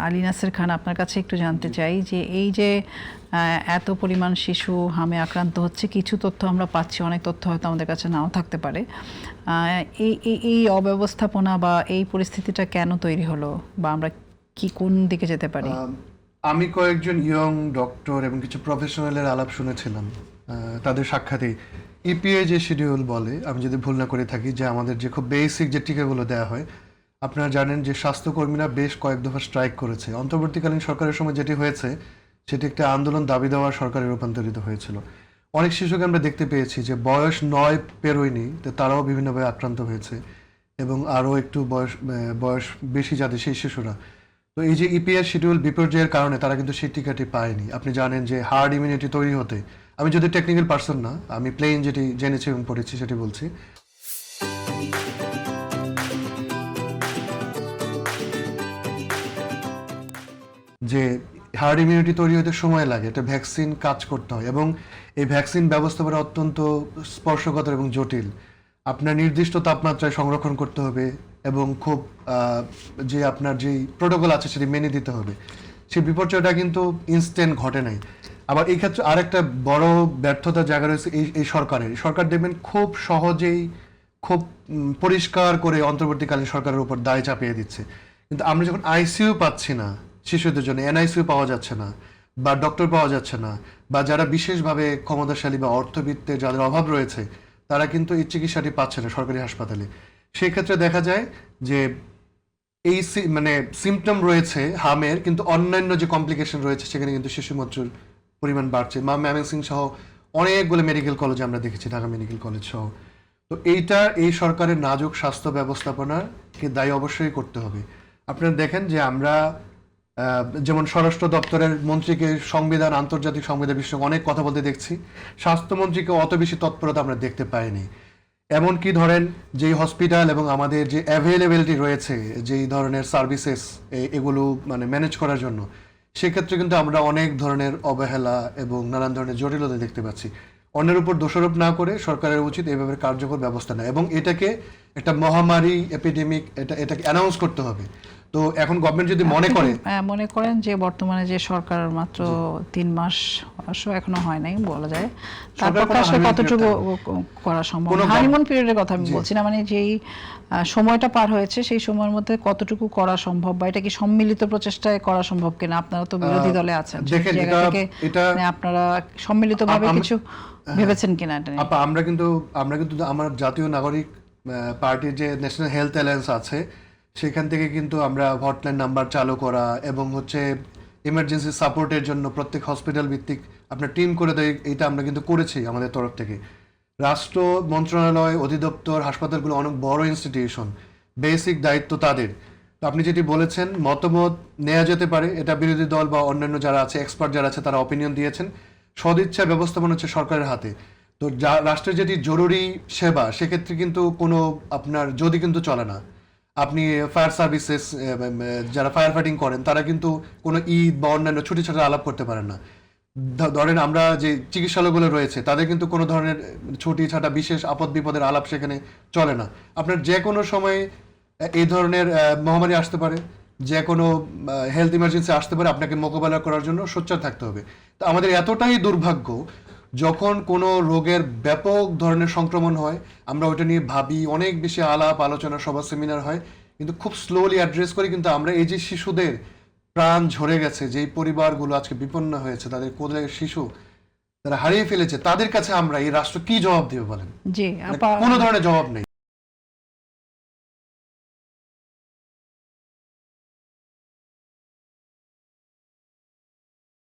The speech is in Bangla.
আলী নাসের খান, আপনার কাছে একটু জানতে চাই যে এই যে এত পরিমাণ শিশু হামে আক্রান্ত হচ্ছে, কিছু তথ্য আমরা পাচ্ছি, অনেক তথ্য হয়তো আমাদের কাছে নাও থাকতে পারে। এই এই অব্যবস্থাপনা বা এই পরিস্থিতিটা কেন তৈরি হলো, বা আমরা কি কোন দিকে যেতে পারি? আমি কয়েকজন ইয়ং ডক্টর এবং কিছু প্রফেশনালের আলাপ শুনেছিলাম, তাদের সাক্ষাতে ইপিএ যে শিডিউল বলে, আমি যদি ভুল না করে থাকি, যে আমাদের যে খুব বেসিক যে টিকাগুলো দেওয়া হয়, আপনারা জানেন যে স্বাস্থ্যকর্মীরা বেশ কয়েক দফা স্ট্রাইক করেছে। অন্তর্বর্তীকালীন সরকারের সময় যেটি হয়েছে সেটি একটা আন্দোলন, দাবি দেওয়া সরকারে রূপান্তরিত হয়েছিল। অনেক শিশুকে আমরা দেখতে পেয়েছি যে বয়স 9 পেরোয়নি, তো তারাও বিভিন্নভাবে আক্রান্ত হয়েছে, এবং আরও একটু বয়স বেশি যাদের সেই শিশুরা। তো এই যে ইপিএস শিডিউল বিপর্যয়ের কারণে তারা কিন্তু সেই টিকাটি পায়নি। আপনি জানেন যে হার্ড ইমিউনিটি তৈরি হতে, আমি যদি টেকনিক্যাল পার্সন না, আমি প্লেন যেটি জেনেছি এবং পড়েছি সেটি বলছি, যে হার্ড ইমিউনিটি তৈরি হতে সময় লাগে, এটা ভ্যাকসিন কাজ করতে হয়, এবং এই ভ্যাকসিন ব্যবস্থাপনা অত্যন্ত স্পর্শকাতর এবং জটিল। আপনার নির্দিষ্ট তাপমাত্রায় সংরক্ষণ করতে হবে, এবং খুব যে আপনার যেই প্রোটোকল আছে সেটি মেনে দিতে হবে। সেই বিপর্যয়টা কিন্তু ইনস্ট্যান্ট ঘটে নাই। আবার এই ক্ষেত্রে আরেকটা বড় ব্যর্থতার জায়গা রয়েছে এই সরকারের। সরকার দেখবেন খুব সহজেই, খুব পরিষ্কার করে অন্তর্বর্তীকালীন সরকারের উপর দায় চাপিয়ে দিচ্ছে। কিন্তু আমরা যখন আইসিইউ পাচ্ছি না শিশুদের জন্য, এনআইসিইউ পাওয়া যাচ্ছে না, বা ডক্টর পাওয়া যাচ্ছে না, বা যারা বিশেষভাবে ক্ষমতাশালী বা অর্থবিত্তে যাদের অভাব রয়েছে, তারা কিন্তু এই চিকিৎসাটি পাচ্ছে না সরকারি হাসপাতালে। সেই ক্ষেত্রে দেখা যায় যে এই মানে সিমটম রয়েছে হামের, কিন্তু অন্যান্য যে কমপ্লিকেশন রয়েছে সেখানে কিন্তু শিশু মৃত্যুর পরিমাণ বাড়ছে। ময়মনসিংহ সহ অনেকগুলো মেডিকেল কলেজে আমরা দেখেছি, ঢাকা মেডিকেল কলেজ সহ। তো এই সরকারের নাজুক স্বাস্থ্য ব্যবস্থাপনাকে দায়ী অবশ্যই করতে হবে। আপনারা দেখেন যে আমরা যেমন স্বরাষ্ট্র দপ্তরের মন্ত্রীকে সংবিধান, আন্তর্জাতিক সংবিধান বিষয়ে অনেক কথা বলতে দেখছি, স্বাস্থ্যমন্ত্রীকে অত বেশি তৎপরতা আমরা দেখতে পাইনি। এমনকি ধরেন যেই হসপিটাল এবং আমাদের যে অ্যাভেলেবিলিটি রয়েছে যেই ধরনের সার্ভিসেস এগুলো মানে ম্যানেজ করার জন্য, সেক্ষেত্রে কিন্তু আমরা অনেক ধরনের অবহেলা এবং নানান ধরনের জটিলতা দেখতে পাচ্ছি। অন্যের উপর দোষারোপ না করে সরকারের উচিত এভাবে কার্যকর ব্যবস্থা নেয়, এবং এটাকে একটা মহামারী, এপিডেমিক, এটাকে অ্যানাউন্স করতে হবে। তো এখন গভর্নমেন্ট যদি মনে করেন যে বর্তমানে যে সরকার মাত্র 3 মাস এখনো হয় নাই বলা যায়, তারপর আসলে কতটুকু করা সম্ভব? হানিমুন পিরিয়ডের কথা আমি বলছি না, মানে যেই সময়টা পার হয়েছে সেই সময়ের মধ্যে কতটুকু করা সম্ভব, বা এটা কি সম্মিলিত প্রচেষ্টায় করা সম্ভব কিনা? আপনারা তো বিরোধী দলে আছেন, মানে আপনারা সম্মিলিতভাবে কিছু ভেবেছেন কিনা এটা নিয়ে? আমরা কিন্তু আমার জাতীয় নাগরিক পার্টির যে ন্যাশনাল হেলথ অ্যালায়েন্স আছে, সেখান থেকে কিন্তু আমরা হটলাইন নাম্বার চালু করা, এবং হচ্ছে ইমার্জেন্সি সাপোর্টের জন্য প্রত্যেক হসপিটাল ভিত্তিক আপনার টিম করে দেয়, এটা আমরা কিন্তু করেছি আমাদের তরফ থেকে। রাষ্ট্র মন্ত্রণালয়, অধিদপ্তর, হাসপাতালগুলো অনেক বড় ইনস্টিটিউশন, বেসিক দায়িত্ব তাদের। তো আপনি যেটি বলেছেন, মতামত নেওয়া যেতে পারে, এটা বিরোধী দল বা অন্যান্য যারা আছে, এক্সপার্ট যারা আছে, তারা অপিনিয়ন দিয়েছেন। সদিচ্ছা ব্যবস্থাপনা হচ্ছে সরকারের হাতে। তো রাষ্ট্রের যেটি জরুরি সেবা, সেক্ষেত্রে কিন্তু কোনো আপনার যদি কিন্তু চলে না। আপনি ফায়ার সার্ভিসেস যারা ফায়ার ফাইটিং করেন, তারা কিন্তু কোনো ঈদ বা অন্যান্য ছুটি ছাড়া আলাপ করতে পারেন না। ধরেন আমরা যে চিকিৎসালয়গুলো রয়েছে, তাদের কিন্তু কোনো ধরনের ছুটি ছাড়া বিশেষ আপদ বিপদের আলাপ সেখানে চলে না। আপনার যে কোনো সময় এই ধরনের মহামারী আসতে পারে, যে কোনো হেলথ ইমার্জেন্সি আসতে পারে, আপনাকে মোকাবেলা করার জন্য সোচ্চার থাকতে হবে। তো আমাদের এতটাই দুর্ভাগ্য, যখন কোনো রোগের ব্যাপক ধরনের সংক্রমণ হয়, আমরা ওইটা নিয়ে ভাবি, অনেক বেশি আলাপ আলোচনা, সভা সেমিনার হয়, কিন্তু খুব স্লোলি অ্যাড্রেস করি। কিন্তু আমরা এই যে শিশুদের প্রাণ ঝরে গেছে, যেই পরিবারগুলো আজকে বিপন্ন হয়েছে, তাদের কোলে শিশু তারা হারিয়ে ফেলেছে, তাদের কাছে আমরা এই রাষ্ট্র কি জবাব দেবে বলেন? জি, কোনো ধরনের জবাব নেই।